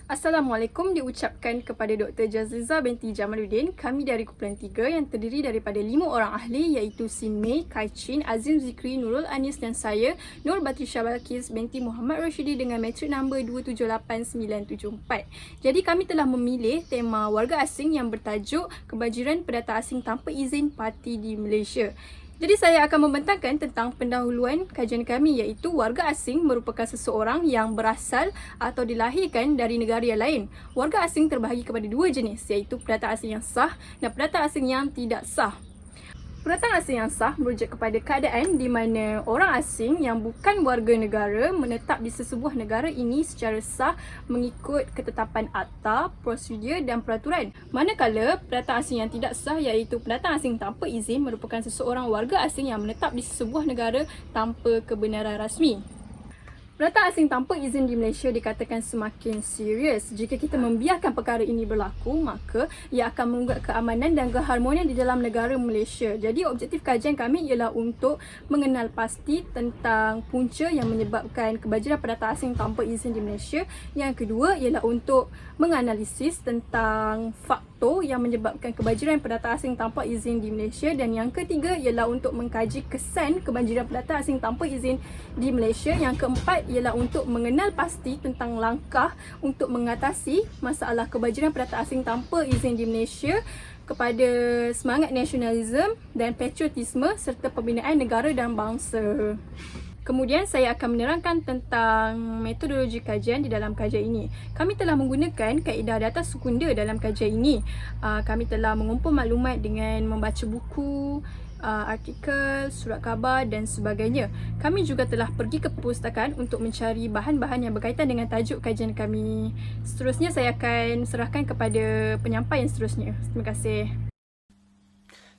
Assalamualaikum diucapkan kepada Dr. Jazliza binti Jamaluddin. Kami dari kumpulan 3 yang terdiri daripada 5 orang ahli iaitu Sin Mei, Kai Chin, Azim Zikri, Nurul Anis dan saya, Nur Batrisha Balkis binti Muhammad Rashidi dengan matrik nombor 278974. Jadi kami telah memilih tema warga asing yang bertajuk Kebanjiran Perdata Asing Tanpa Izin Parti di Malaysia. Jadi saya akan membentangkan tentang pendahuluan kajian kami iaitu warga asing merupakan seseorang yang berasal atau dilahirkan dari negara yang lain. Warga asing terbahagi kepada dua jenis iaitu pendatang asing yang sah dan pendatang asing yang tidak sah. Pendatang asing yang sah merujuk kepada keadaan di mana orang asing yang bukan warga negara menetap di sesebuah negara ini secara sah mengikut ketetapan akta, prosedur dan peraturan. Manakala pendatang asing yang tidak sah iaitu pendatang asing tanpa izin merupakan seseorang warga asing yang menetap di sesebuah negara tanpa kebenaran rasmi. Pendatang asing tanpa izin di Malaysia dikatakan semakin serius. Jika kita membiarkan perkara ini berlaku, maka ia akan mengganggu keamanan dan keharmonian di dalam negara Malaysia. Jadi objektif kajian kami ialah untuk mengenal pasti tentang punca yang menyebabkan kebanjiran pendatang asing tanpa izin di Malaysia. Yang kedua ialah untuk menganalisis tentang faktor yang menyebabkan kebanjiran pendatang asing tanpa izin di Malaysia. Dan yang ketiga ialah untuk mengkaji kesan kebanjiran pendatang asing tanpa izin di Malaysia. Yang keempat ialah untuk mengenal pasti tentang langkah untuk mengatasi masalah kebanjiran pendatang asing tanpa izin di Malaysia kepada semangat nasionalisme dan patriotisme serta pembinaan negara dan bangsa. Kemudian saya akan menerangkan tentang metodologi kajian di dalam kajian ini. Kami telah menggunakan kaedah data sekunda dalam kajian ini. Kami telah mengumpul maklumat dengan membaca buku, artikel, surat khabar dan sebagainya. Kami juga telah pergi ke perpustakaan untuk mencari bahan-bahan yang berkaitan dengan tajuk kajian kami. Seterusnya saya akan serahkan kepada penyampai yang seterusnya. Terima kasih.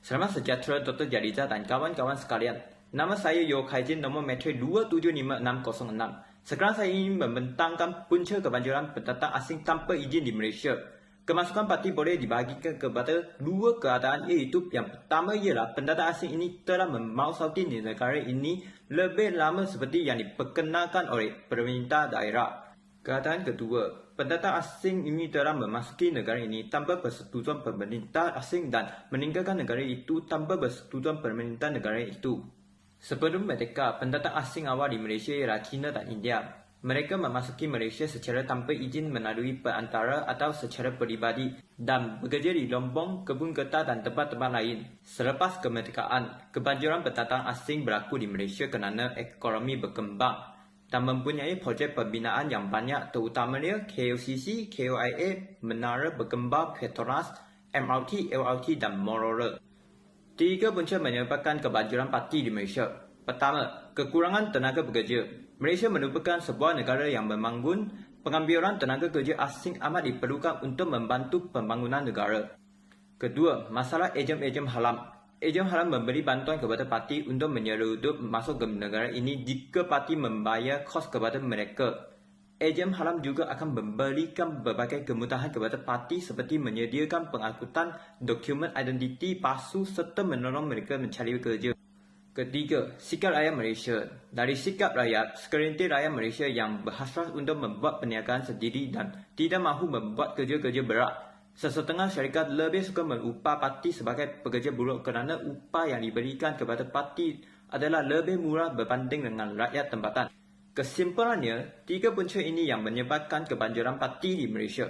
Selamat sejahtera Dr. Jazliza dan kawan-kawan sekalian. Nama saya Yo Kai Chin, nombor matrik 275606. Sekarang saya ingin membentangkan punca kebanjiran pendatang asing tanpa izin di Malaysia. Kemasukan parti boleh dibahagikan kepada dua keadaan iaitu yang pertama ialah pendatang asing ini telah memausauti di negara ini lebih lama seperti yang diperkenalkan oleh pemerintah daerah. Keadaan kedua, pendatang asing ini telah memasuki negara ini tanpa persetujuan pemerintah asing dan meninggalkan negara itu tanpa persetujuan pemerintah negara itu. Sebelum mereka, pendatang asing awal di Malaysia ialah China dan India. Mereka memasuki Malaysia secara tanpa izin melalui perantara atau secara peribadi dan bekerja di lombong, kebun getah dan tempat-tempat lain. Selepas kemerdekaan, kebanjiran pendatang asing berlaku di Malaysia kerana ekonomi berkembang dan mempunyai projek pembinaan yang banyak terutamanya KLCC, KLIA, Menara Berkembang Petronas, MRT, LRT dan Motorola. Tiga punca menyebabkan kebanjiran parti di Malaysia. Pertama, kekurangan tenaga bekerja. Malaysia merupakan sebuah negara yang membangun. Pengambilan tenaga kerja asing amat diperlukan untuk membantu pembangunan negara. Kedua, masalah ejen-ejen haram. Ejen haram memberi bantuan kepada parti untuk menyeludup masuk ke negara ini jika parti membayar kos kepada mereka. Ejen haram juga akan memberikan berbagai kemudahan kepada parti seperti menyediakan pengangkutan dokumen identiti palsu serta menolong mereka mencari kerja. Ketiga, sikap rakyat Malaysia. Dari sikap rakyat, segelintir rakyat Malaysia yang berhasrat untuk membuat perniagaan sendiri dan tidak mahu membuat kerja-kerja berat. Sesetengah syarikat lebih suka mengupah parti sebagai pekerja buruh kerana upah yang diberikan kepada parti adalah lebih murah berbanding dengan rakyat tempatan. Kesimpulannya, tiga punca ini yang menyebabkan kebanjiran parti di Malaysia.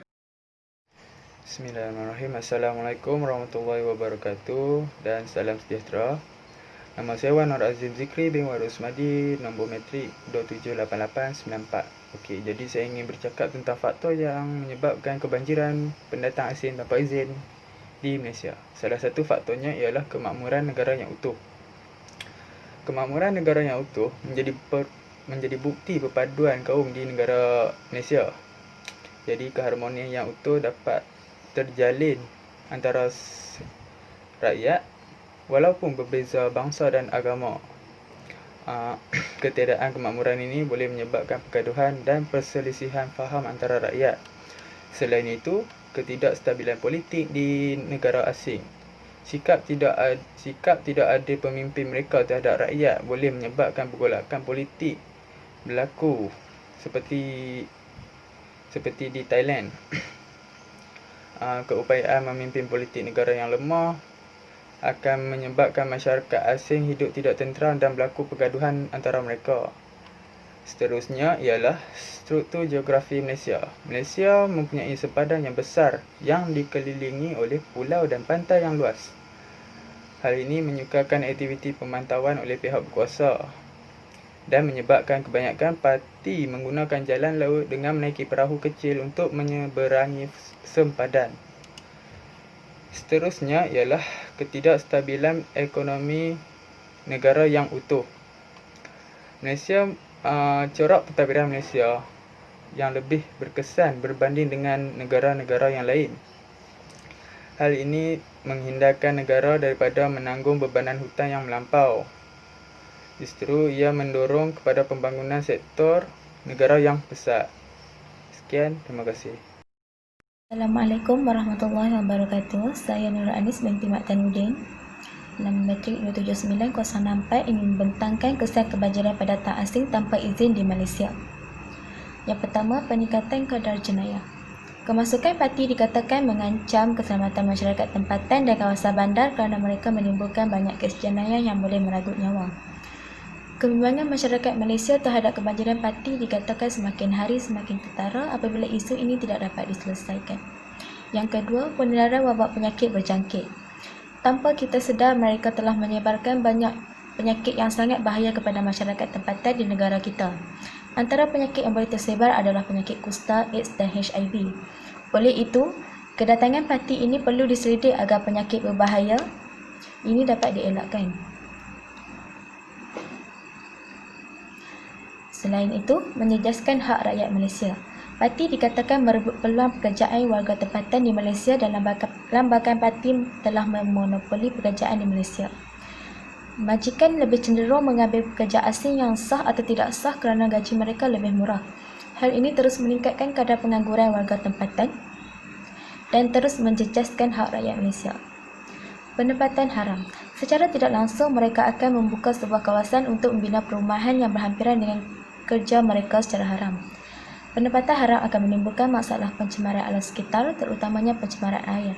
Bismillahirrahmanirrahim. Assalamualaikum warahmatullahi wabarakatuh dan salam sejahtera. Nama saya Wan Nur Azim Zikri bin Warus Madi, nombor matrik 278894. Okey, jadi saya ingin bercakap tentang faktor yang menyebabkan kebanjiran pendatang asing tanpa izin di Malaysia. Salah satu faktornya ialah kemakmuran negara yang utuh. Kemakmuran negara yang utuh menjadi bukti perpaduan kaum di negara Malaysia. Jadi keharmonian yang utuh dapat terjalin antara rakyat walaupun berbeza bangsa dan agama. Ketiadaan kemakmuran ini boleh menyebabkan pergaduhan dan perselisihan faham antara rakyat. Selain itu, ketidakstabilan politik di negara asing. Sikap tidak ada pemimpin mereka terhadap rakyat boleh menyebabkan pergolakan politik berlaku seperti seperti di Thailand. Keupayaan memimpin politik negara yang lemah akan menyebabkan masyarakat asing hidup tidak tenteram dan berlaku pergaduhan antara mereka. Seterusnya ialah struktur geografi Malaysia. Malaysia mempunyai sempadan yang besar yang dikelilingi oleh pulau dan pantai yang luas. Hal ini menyukarkan aktiviti pemantauan oleh pihak berkuasa dan menyebabkan kebanyakan parti menggunakan jalan laut dengan menaiki perahu kecil untuk menyeberangi sempadan. Seterusnya ialah ketidakstabilan ekonomi negara yang utuh. Corak pentadbiran Malaysia yang lebih berkesan berbanding dengan negara-negara yang lain. Hal ini menghindarkan negara daripada menanggung bebanan hutang yang melampau. Justru ia mendorong kepada pembangunan sektor negara yang besar. Sekian, terima kasih. Assalamualaikum warahmatullahi wabarakatuh. Saya Nurul Anis binti Mak Tanudin. Nama matrik 279-064 ingin membentangkan kesan kebanjiran pendatang asing tanpa izin di Malaysia. Yang pertama, peningkatan kadar jenayah. Kemasukan parti dikatakan mengancam keselamatan masyarakat tempatan dan kawasan bandar kerana mereka menimbulkan banyak kes jenayah yang boleh merenggut nyawa. Kebimbangan masyarakat Malaysia terhadap kebanjiran parti dikatakan semakin hari semakin ketara apabila isu ini tidak dapat diselesaikan. Yang kedua, penularan wabak penyakit berjangkit. Tanpa kita sedar, mereka telah menyebarkan banyak penyakit yang sangat bahaya kepada masyarakat tempatan di negara kita. Antara penyakit yang boleh tersebar adalah penyakit kusta, AIDS dan HIV. Oleh itu, kedatangan parti ini perlu diselidik agar penyakit berbahaya ini dapat dielakkan. Selain itu, menjejaskan hak rakyat Malaysia. Parti dikatakan merebut peluang pekerjaan warga tempatan di Malaysia dan lambakan parti telah memonopoli pekerjaan di Malaysia. Majikan lebih cenderung mengambil pekerja asing yang sah atau tidak sah kerana gaji mereka lebih murah. Hal ini terus meningkatkan kadar pengangguran warga tempatan dan terus menjejaskan hak rakyat Malaysia. Penempatan haram. Secara tidak langsung, mereka akan membuka sebuah kawasan untuk membina perumahan yang berhampiran dengan kerja mereka secara haram. Penempatan haram akan menimbulkan masalah pencemaran alam sekitar, terutamanya pencemaran air.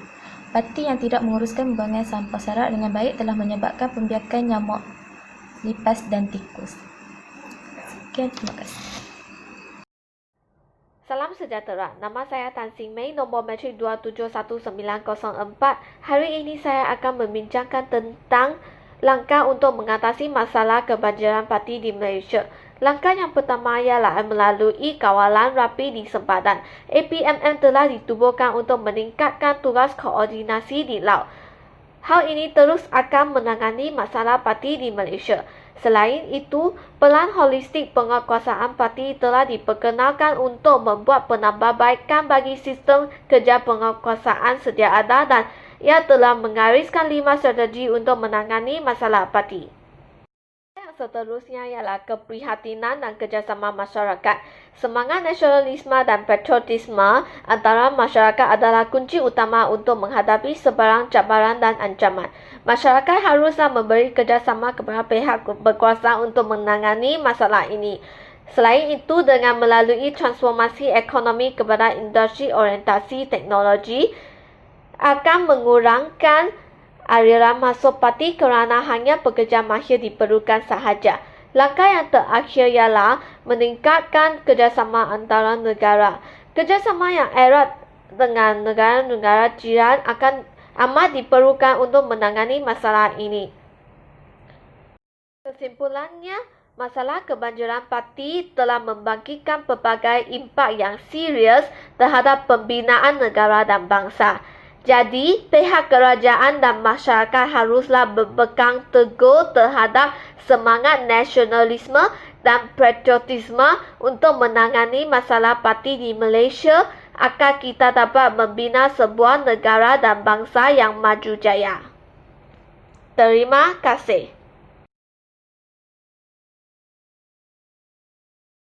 Parti yang tidak menguruskan pembuangan sampah sarak dengan baik telah menyebabkan pembiakan nyamuk, lipas dan tikus. Sekian, terima kasih. Salam sejahtera, nama saya Tan Sing Mei, nombor matrik 271904. Hari ini saya akan membincangkan tentang langkah untuk mengatasi masalah kebanjiran parti di Malaysia. Langkah yang pertama ialah melalui kawalan rapi di sempadan. APMM telah ditubuhkan untuk meningkatkan tugas koordinasi di laut. Hal ini terus akan menangani masalah parti di Malaysia. Selain itu, pelan holistik penguasaan parti telah diperkenalkan untuk membuat penambahbaikan bagi sistem kerja penguasaan sedia ada dan ia telah menggariskan 5 strategi untuk menangani masalah parti. Seterusnya ialah keprihatinan dan kerjasama masyarakat. Semangat nasionalisme dan patriotisme antara masyarakat adalah kunci utama untuk menghadapi sebarang cabaran dan ancaman. Masyarakat haruslah memberi kerjasama kepada pihak berkuasa untuk menangani masalah ini. Selain itu, dengan melalui transformasi ekonomi kepada industri orientasi teknologi, akan mengurangkan aliran masuk parti kerana hanya pekerja mahir diperlukan sahaja. Langkah yang terakhir ialah meningkatkan kerjasama antara negara. Kerjasama yang erat dengan negara-negara jiran akan amat diperlukan untuk menangani masalah ini. Kesimpulannya, masalah kebanjiran parti telah membangkitkan pelbagai impak yang serius terhadap pembinaan negara dan bangsa. Jadi, pihak kerajaan dan masyarakat haruslah berpegang teguh terhadap semangat nasionalisme dan patriotisme untuk menangani masalah parti di Malaysia agar kita dapat membina sebuah negara dan bangsa yang maju jaya. Terima kasih.